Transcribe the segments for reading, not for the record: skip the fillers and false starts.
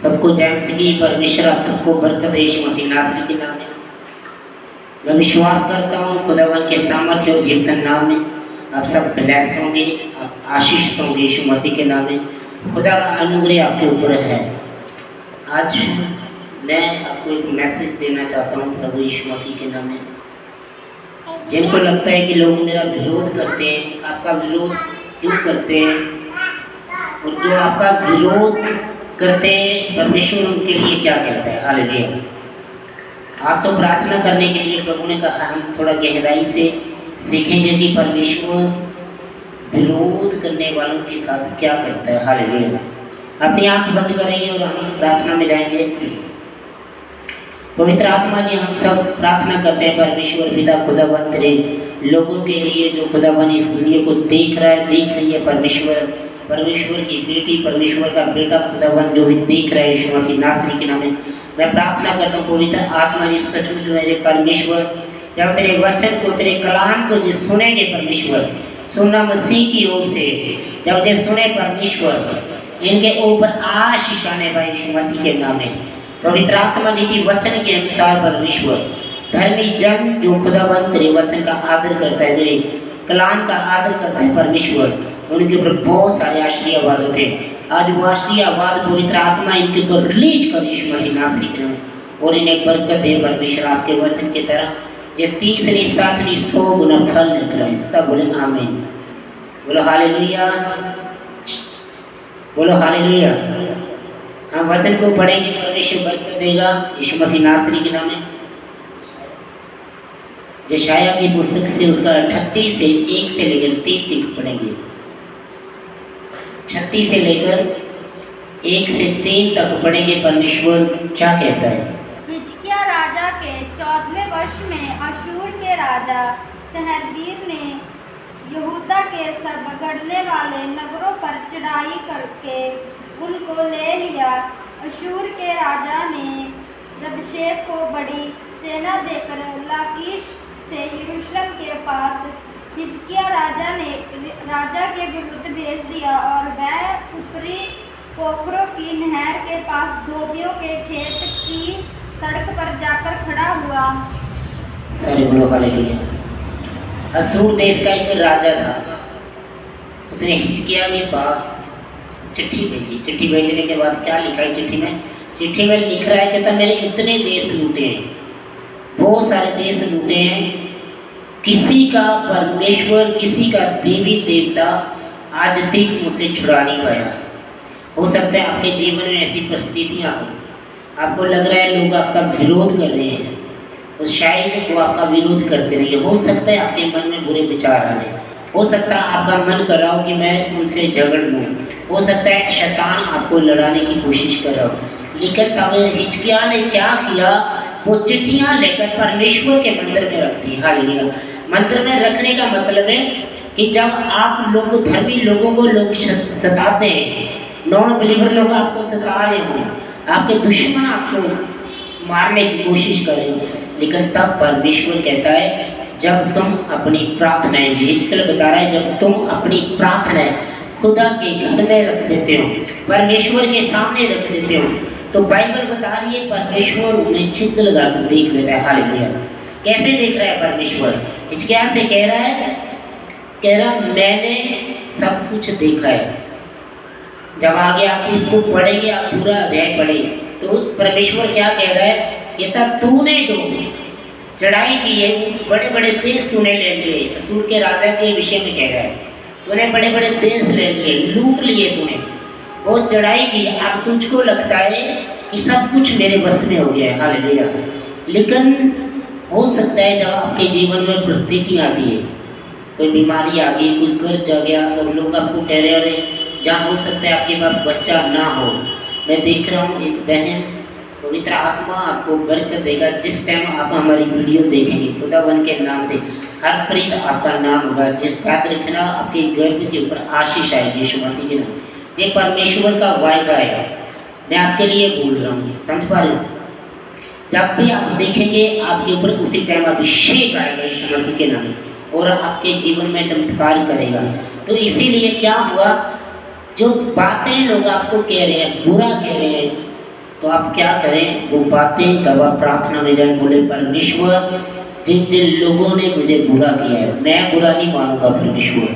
सबको जैम की परमेश्वर आप सबको बरकत यीशु मसीह नासरी के नाम में। मैं विश्वास करता हूँ खुदावन के सामर्थ्य और जीवतन नाम में आप सब ब्लेस होंगे, आप आशीष होंगे यीशु मसीह के नाम में। खुदा का अनुग्रह आपके ऊपर है। आज मैं आपको एक मैसेज देना चाहता हूँ प्रभु यीशु मसीह के नाम में। जिनको लगता है कि लोग मेरा विरोध करते हैं, आपका विरोध क्यों करते हैं, और जो आपका विरोध करते हैं परमेश्वर उनके लिए क्या कहता है। हालेलुया। आप तो प्रार्थना करने के लिए प्रभु ने कहा, हम थोड़ा गहराई से सीखेंगे कि परमेश्वर विरोध करने वालों के साथ क्या करता है। हालेलुया। अपनी आंख बंद करेंगे और हम प्रार्थना में जाएंगे। पवित्र आत्मा जी, हम सब प्रार्थना करते हैं परमेश्वर पिता खुदावन तेरे लोगों के लिए जो खुदावन इस वीडियो को देख रहा है, देख रही है। परमेश्वर की बेटी, परमेश्वर का बेटा खुदावन जो भी देख रहा है यीशु मसीह नासरी के नाम में मैं प्रार्थना करता हूँ। पवित्र आत्मा जी, सचमुच मेरे परमेश्वर, जब तेरे वचन को, तेरे कलाम को जो सुनेंगे परमेश्वर, सुनना मसीह की ओर से, जब ये सुने परमेश्वर, इनके ऊपर आशीष आने वाले यीशु मसीह के नाम में। पवित्र आत्मा नीति वचन के अनुसार परमेश्वर, धर्मी जन जो खुदावन तेरे वचन का आदर करता है, तेरे कलाम का आदर करता है परमेश्वर, उनके ऊपर बहुत सारे आशीर्वाद होते हैं। आज वो आशीर्वाद पवित्र आत्मा इनके ऊपर रिलीज कर यीशु मसीह नासरी के नाम, और इन्हें बरकत दे परमेश्वर। आज के वचन की तरह ये 30, 60, 100 गुना फल निकले। सब बोले आमीन। बोलो हालेलुया, बोलो हालेलुया। हम वचन को पढ़ेंगे, परमेश्वर बरकत देगा यीशु मसीह नासरी के नाम में। यशाया की पुस्तक से उसका 38 से 1 से लेकर 3 तक पढ़ेंगे। 36 से लेकर 1 से 3 तक पढ़ेंगे। परमेश्वर क्या कहता है। हिजकिय्याह राजा के 14वें वर्ष में अशूर के राजा सहरबीर ने यहूदा के सब गढ़ने वाले नगरों पर चढ़ाई करके उनको ले लिया। अशूर के राजा ने रबशेक को बड़ी सेना देकर लाकीश से यरूशलेम के पास हिजकिय्याह राजा के विरुद्ध भेज दिया, और वह ऊपरी पोखरों की नहर के पास धोबियों के खेत की सड़क पर जाकर खड़ा हुआ। सारे बोलो हालेलुया। असूर देश का एक राजा था। उसने हिजकिय्याह के पास चिट्ठी भेजी। चिट्ठी भेजने के बाद क्या लिखा है चिट्ठी में? चिट्ठी में लिख रहा है, कहता मैंने इतने देश लूटे हैं, बहुत सारे देश लूटे हैं, किसी का परमेश्वर, किसी का देवी देवता आज तक मुझसे छुड़ा नहीं पाया। हो सकता है आपके जीवन में ऐसी परिस्थितियाँ हो, आपको लग रहा है लोग आपका विरोध कर रहे हैं, और शायद वो आपका विरोध करते रहिए। हो सकता है आपके मन में बुरे विचार आ रहे, हो सकता है आपका मन कर रहा हो कि मैं उनसे झगड़ लूँ, हो सकता है शैतान आपको लड़ाने की कोशिश कर रहा हो। लेकिन तब हिजकिय्याह ने क्या किया? वो चिट्ठियाँ लेकर परमेश्वर के मंदिर में रखती। हालेलुया। मंदिर में रखने का मतलब है कि जब आप लोग, धर्मी लोगों को लोग सताते हैं, नॉन बिलीवर लोग आपको सता रहे हों, आपके दुश्मन आपको मारने की कोशिश करें, लेकिन तब परमेश्वर कहता है जब तुम अपनी प्रार्थनाएं, हिजकिय्याह बता रहा है, जब तुम अपनी प्रार्थनाएं खुदा के घर में रख देते हो, परमेश्वर के सामने रख देते हो, तो बाइबल बता रही है परमेश्वर उन्हें चित्त लगा कर देख लेता है। हालेलुया। कैसे देख रहा है परमेश्वर? हिजकिय्याह से कह रहा मैंने सब कुछ देखा है। जब आगे आप इसको पढ़ेंगे, आप पूरा अध्याय पढ़े, तो परमेश्वर क्या कह रहा है? कहता तूने जो चढ़ाई की है, बड़े बड़े देश तूने ले लिए। असूर के राजा के विषय में कह रहा है, तूने बड़े बड़े देश ले लिए, लूट लिए तूने, बहुत चढ़ाई की। अब तुझको लगता है कि सब कुछ मेरे बस में हो गया है। हालेलुया। लेकिन हो सकता है जब आपके जीवन में परिस्थिति आती है, कोई बीमारी आ गई, कोई कर्ज आ गया, और लोग आपको कह रहे हैं जहाँ हो सकता है आपके पास बच्चा ना हो। मैं देख रहा हूँ एक बहन, पवित्र आत्मा आपको बरकत देगा। जिस टाइम आप हमारी वीडियो देखेंगे, खुदावन के नाम से हरप्रीत आपका नाम होगा। जिस याद रखना, आपके गर्भ के ऊपर आशीष आएगी यीशु मसीह के नाम। ये परमेश्वर का वायदा है, मैं आपके लिए बोल रहा हूँ, समझ पा रहे हो? जब भी आप देखेंगे आपके ऊपर उसी टाइम अभिषेक आएगा यीशु मसीह के नाम, और आपके जीवन में चमत्कार करेगा। तो इसीलिए क्या हुआ, जो बातें लोग आपको कह रहे हैं, बुरा कह रहे हैं, तो आप क्या करें, वो बातें जब आप प्रार्थना में जाए बोले परमेश्वर जिन जिन लोगों ने मुझे बुरा किया है, मैं बुरा नहीं मानूंगा परमेश्वर,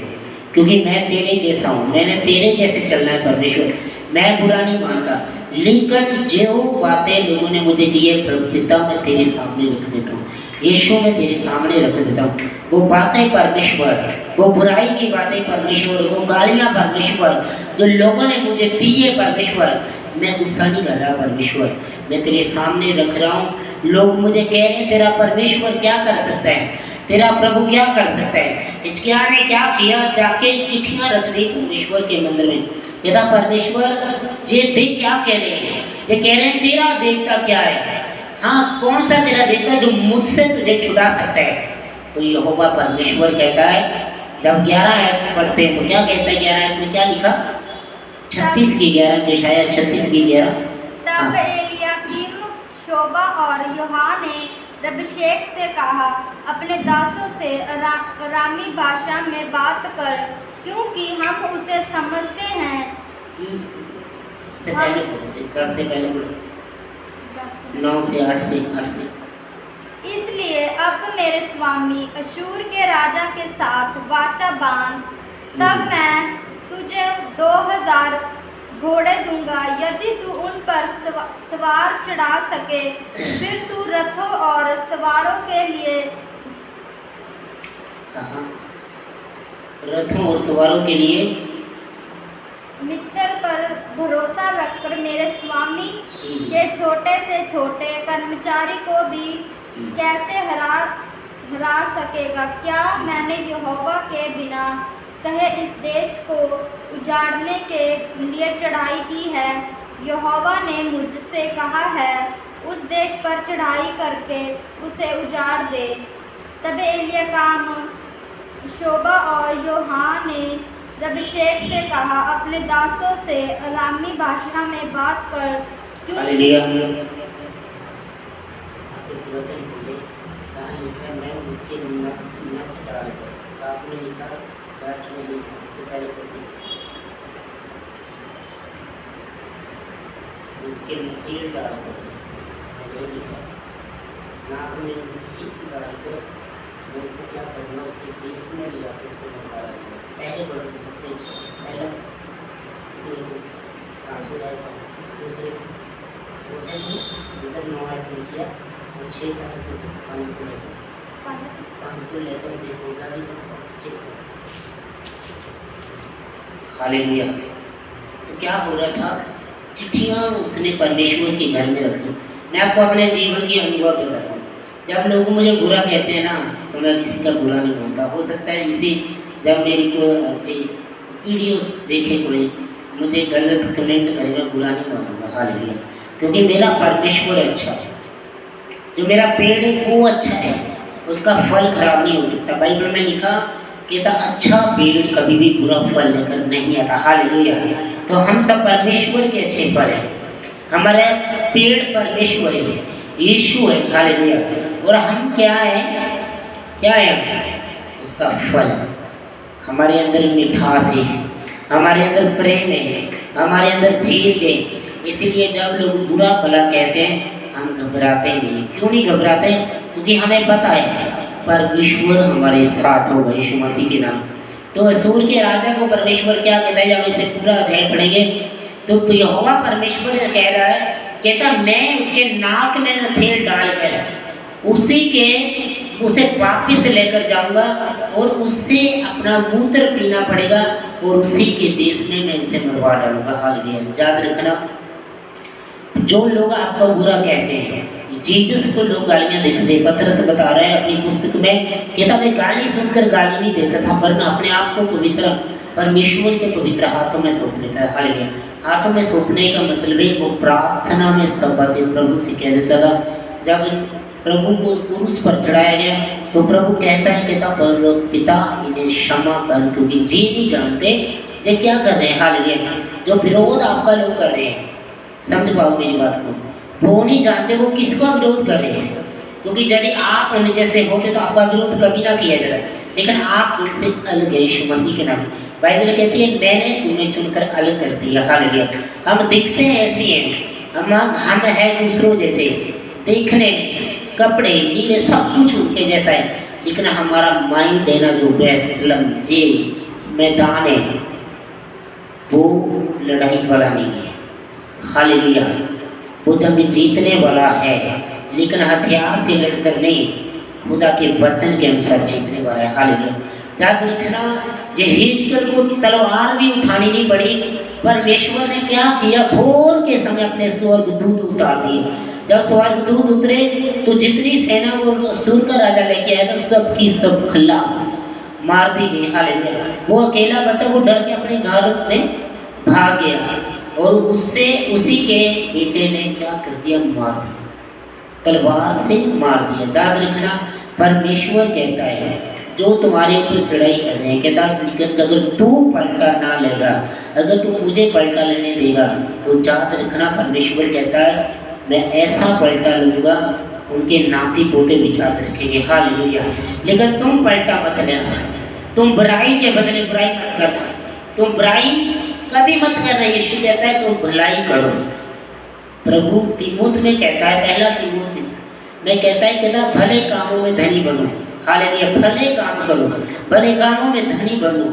क्योंकि मैं तेरे जैसा हूँ, मैंने तेरे जैसे चलना है परमेश्वर, मैं बुरा नहीं मानता। लेकिन जो बातें लोगों ने मुझे की है प्रभु पिता मैं तेरे सामने रख देता हूँ, यीशु मैं तेरे सामने रख देता हूँ। वो बातें परमेश्वर, वो बुराई की बातें परमेश्वर, वो गालियाँ परमेश्वर जो लोगों ने मुझे दी है परमेश्वर, मैं गुस्सा नहीं कर रहा परमेश्वर, मैं तेरे सामने रख रहा हूँ। लोग मुझे कह रहे हैं तेरा परमेश्वर क्या कर सकता है, तेरा प्रभु क्या कर सकता है। हिजकिय्याह ने क्या किया, जाके चिट्ठियाँ रख दी परमेश्वर के मंदिर में, कहता परमेश्वर जे देख क्या कह रहे हैं, ये कह रहे हैं तेरा देवता क्या है, हाँ कौन सा तेरा देवता जो मुझसे तुझे छुड़ा सकता है। तो यहोवा परमेश्वर कहता है, जब 11 आयत पढ़ते हैं तो क्या कहता है, 11 आयत में क्या लिखा, 36 की 11, जेशाया 36 की 11। तब एलियाकीम, शोबा और योहा ने रबशेक से कहा, अपने दासों से अरामी भाषा में बात कर, क्योंकि हम उसे समझते हैं। इससे पहले बोलो, इस 10 से पहले बोलो, 9 से 8 से। इसलिए अब मेरे स्वामी अशूर के राजा के साथ वाचा बांध, तब मैं तुझे 2000 घोड़े दूंगा, यदि तू उन पर सवार चढ़ा सके, फिर तू रथों और सवारों के लिए रथों और सवारों के लिए मित्र पर भरोसा रखकर मेरे स्वामी के छोटे से छोटे कर्मचारी को भी कैसे हरा सकेगा। क्या मैंने यहोवा के बिना कहे इस देश को उजाड़ने के लिए चढ़ाई की है। यहोवा ने मुझसे कहा है, उस देश पर चढ़ाई करके उसे उजाड़ दे। तब एलियाकीम, शोबा और योहा ने रबशेक से कहा, अपने दासों से अरामी भाषा में बात कर, क्योंकि वचन बोले कहाँ लिखा, मैं उसके नथ डालकर, साथ में लिखा, काट में लिखा, उससे पहले पढ़ी, उसके नथील डालकर मुझे लिखा, नाक में नथी डालकर मुझसे क्या करना, उसके केस में लिया तो उसे निकाला। पहले पढ़ो, पहला आंसू आया था, दूसरे उसे इधर 9 आयत में किया, 6-7 पानी को लेकर 5 को लेकर देखो उधर ही। हालेलुया। तो क्या हो रहा था, चिट्ठियाँ उसने परमेश्वर के घर में रख दी। मैं आपको अपने जीवन की अनुभव बताता हूँ। जब लोग मुझे बुरा कहते हैं ना, तो मैं किसी का बुरा नहीं मानता। हो सकता है इसी जब मेरी को वीडियोस देखे कोई मुझे गलत कमेंट करे, मैं बुरा नहीं मानूंगा। हालेलुया। क्योंकि मेरा परमेश्वर अच्छा है, जो मेरा पेड़ है वो अच्छा है, उसका फल खराब नहीं हो सकता। बाइबल में लिखा कहता अच्छा पेड़ कभी भी बुरा फल लेकर नहीं आता। हालेलुया। तो हम सब परमेश्वर के अच्छे फल हैं। हमारा पेड़ परमेश्वर है, यीशु है। हालेलुया। और हम क्या है, क्या है, उसका फल। हमारे अंदर मिठास है, हमारे अंदर प्रेम है, हमारे अंदर धीरज है। इसीलिए जब लोग बुरा भला कहते हैं हम घबराते नहीं। क्यों नहीं घबराते? क्योंकि हमें पता है परमेश्वर हमारे साथ होगा, यीशु मसीह के नाम। तो असूर के राजा को परमेश्वर क्या कहता है, जब इसे पूरा अध्याय पढ़ेंगे तो यहोवा परमेश्वर कह रहा है, कहता मैं उसके नाक में नथेल डालकर उसे वापिस लेकर जाऊंगा और उससे अपना मूत्र पीना पड़ेगा और उसी के देश में मैं उसे मरवा डालूंगा। हालेलुया। याद रखना, जो लोग आपका बुरा कहते हैं, जीसस को लोग गालियां देते थे। पतरस बता रहा है अपनी पुस्तक में, कहता मैं गाली सुनकर गाली नहीं देता था, वरना अपने आप को पवित्र परमेश्वर के पवित्र हाथों में सौंप देता है। हालेलुया। हाथों में सौंपने का मतलब है वो प्रार्थना में सब बातें प्रभु से कह देता था। जब प्रभु को क्रूस पर चढ़ाया गया तो प्रभु कहता है, कहता पिता इन्हें क्षमा कर, क्योंकि जी नहीं जानते ये क्या कर रहे हैं। हालेलुया। जो विरोध आपका लोग कर रहे हैं, समझ पाओ मेरी बात को, वो नहीं जानते वो किसको विरोध कर रहे हैं। क्योंकि यदि आप उन जैसे होते तो आपका विरोध कभी ना किया जाता, लेकिन आप उनसे अलग है यीशु मसीह के नाम। बाइबल कहती है मैंने तुम्हें चुनकर अलग कर दिया। हालेलुया। हम दिखते हैं ऐसे हैं, हम है दूसरों जैसे, देखने में कपड़े नीले सब कुछ उनके जैसा है, लेकिन हमारा माइंड है ना जो मतलब जे मैदान है वो लड़ाई वाला नहीं है। हालेलुया। वो जब जीतने वाला है, लेकिन हथियार से लड़कर नहीं, खुदा के वचन के अनुसार जीतने वाला है। हालेलुया। याद रखना, हिजकिय्याह को तलवार भी उठानी नहीं पड़ी। परमेश्वर ने क्या किया, भोर के समय अपने स्वर्गदूत उतार दिए। जब स्वर्गदूत उतरे तो जितनी सेना वो अश्शूर का राजा लेके आया था, सबकी सब खलास मार दी गई। हालेलुया। वो अकेला बचा, वो डर के अपने घर में भाग गया, और उससे उसी के बेटे ने क्या कर दिया, मार दिया, तलवार से मार दिया। याद रखना, परमेश्वर कहता है जो तुम्हारे ऊपर चढ़ाई कर रहे हैं, कहता लेकिन अगर तू पलटा ना लेगा, अगर तू मुझे पलटा लेने देगा, तो याद रखना परमेश्वर कहता है मैं ऐसा पलटा लूँगा उनके नाती पोते भी याद रखेंगे। हालेलुया। लेकिन तुम पलटा मत लेना, तुम बुराई के बदले बुराई मत करना, तुम बुराई कभी मत करना। यीशु कहता है तुम भलाई करो। प्रभु तीमुथ में कहता है, पहला तीमुथियुस में कहता है, कहता भले कामों में धनी बनो। हालेलुया। भले काम करो, भले कामों में धनी बनो,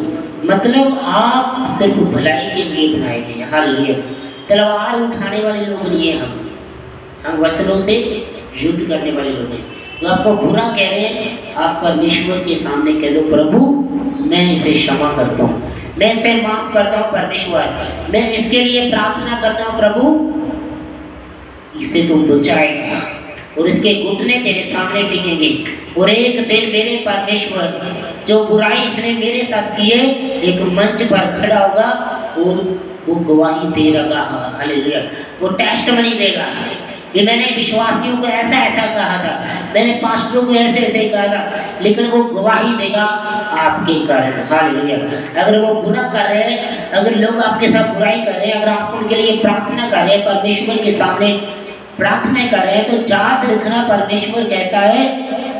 मतलब आप सिर्फ भलाई के लिए बनाए गए। हालेलुया। तलवार उठाने वाले लोग नहीं है हम वचनों से युद्ध करने वाले लोग हैं। तो आपको बुरा कह रहे हैं, आप परमेश्वर के सामने कह दो, प्रभु मैं इसे क्षमा करता हूँ, मैं इसे माफ करता हूँ परमेश्वर, मैं इसके लिए प्रार्थना करता हूँ प्रभु इसे तुम बचाएगा, और इसके घुटने तेरे सामने टिकेंगे, और एक दिन मेरे परमेश्वर जो बुराई इसने मेरे साथ की है, एक मंच पर खड़ा होगा और वो गवाही दे रहा। हालेलुया। वो टेस्टमनी देगा कि मैंने विश्वासियों को ऐसा ऐसा कहा था, मैंने पास्टरों को ऐसे ऐसे कहा था, लेकिन वो गवाही देगा आपके कारण। हालेलुया। अगर वो बुरा कर रहे हैं, अगर लोग आपके साथ बुराई कर रहे हैं, अगर आप उनके लिए प्रार्थना कर रहे हैं, परमेश्वर के सामने प्रार्थना कर रहे हैं, तो याद रखना परमेश्वर कहता है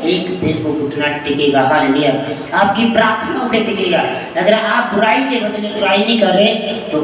एक दिन वो घुटना टिकेगा। हालेलुया। आपकी प्रार्थनाओं से टिकेगा। अगर आप बुराई के बदले बुराई नहीं कर रहे तो